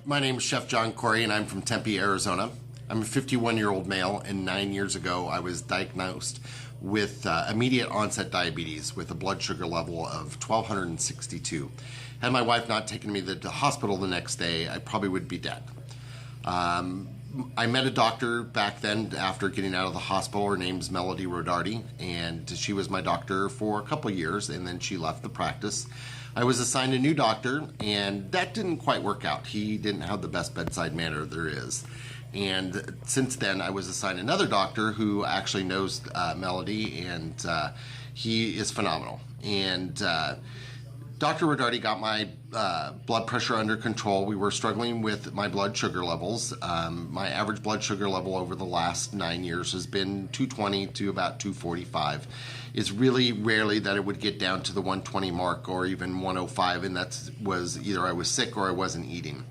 My name is Chef John Corey, and I'm from Tempe, Arizona. I'm a 51-year-old male, and 9 years ago I was diagnosed with immediate onset diabetes with a blood sugar level of 1262. Had my wife not taken me to the hospital the next day, I probably would be dead. I met a doctor back then after getting out of the hospital. Her name's Melody Rodarty, and she was my doctor for a couple years, and then she left the practice. I was assigned a new doctor, and that didn't quite work out. He didn't have the best bedside manner there is. And since then, I was assigned another doctor who actually knows Melody, and he is phenomenal. And Dr. Rodarty got my blood pressure under control. We were struggling with my blood sugar levels. My average blood sugar level over the last 9 years has been 220 to about 245. It's really rarely that it would get down to the 120 mark or even 105, and that was either I was sick or I wasn't eating.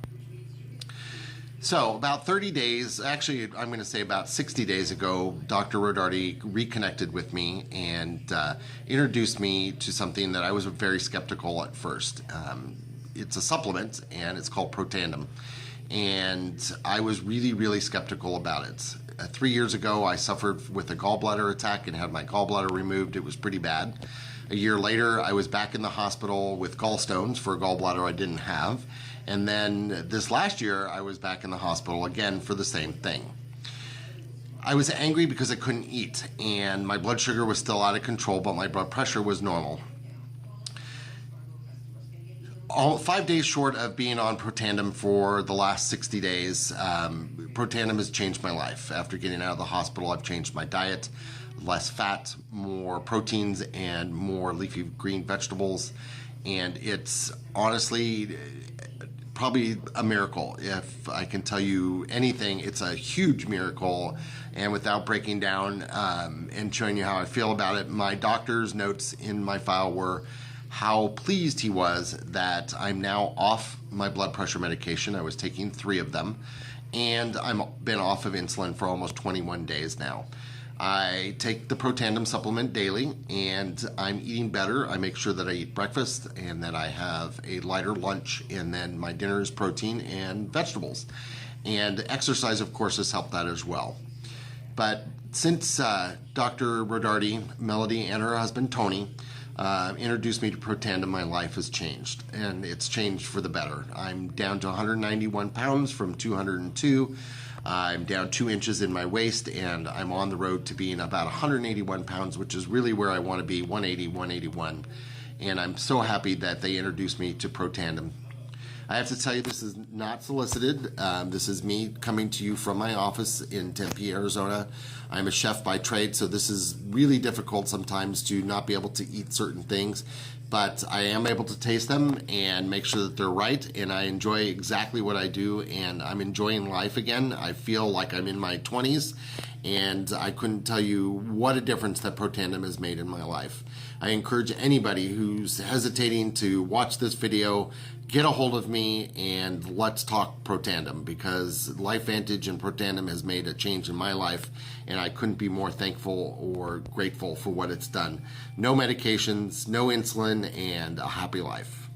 So about 30 days, actually I'm going to say about 60 days ago, Dr. Rodarty reconnected with me and introduced me to something that I was very skeptical at first. It's a supplement, and it's called Protandim. And I was really skeptical about it. 3 years ago, I suffered with a gallbladder attack and had my gallbladder removed. It was pretty bad. A year later, I was back in the hospital with gallstones for a gallbladder I didn't have. And then this last year, I was back in the hospital again for the same thing. I was angry because I couldn't eat, and my blood sugar was still out of control, but my blood pressure was normal. 5 days short of being on Protandim for the last 60 days, Protandim has changed my life. After getting out of the hospital, I've changed my diet. Less fat, more proteins, and more leafy green vegetables. And it's honestly probably a miracle. If I can tell you anything, it's a huge miracle. And without breaking down and showing you how I feel about it, my doctor's notes in my file were how pleased he was that I'm now off my blood pressure medication. I was taking 3 of them, and I've been off of insulin for almost 21 days now. I take the Protandim supplement daily, and I'm eating better. I make sure that I eat breakfast and that I have a lighter lunch, and then my dinner is protein and vegetables. And exercise, of course, has helped that as well. But since Dr. Rodarty, Melody, and her husband Tony introduced me to Protandim, my life has changed, and it's changed for the better. I'm down to 191 pounds from 202. I'm down 2 inches in my waist, and I'm on the road to being about 181 pounds, which is really where I want to be, 180, 181. And I'm so happy that they introduced me to Protandim. I have to tell you, this is not solicited. This is me coming to you from my office in Tempe, Arizona. I'm a chef by trade, so this is really difficult sometimes to not be able to eat certain things, but I am able to taste them and make sure that they're right, and I enjoy exactly what I do, and I'm enjoying life again. I feel like I'm in my 20s, and I couldn't tell you what a difference that Protandim has made in my life. I encourage anybody who's hesitating to watch this video, get a hold of me and let's talk Protandim, because LifeVantage and Protandim has made a change in my life, and I couldn't be more thankful or grateful for what it's done. No medications, no insulin, and a happy life.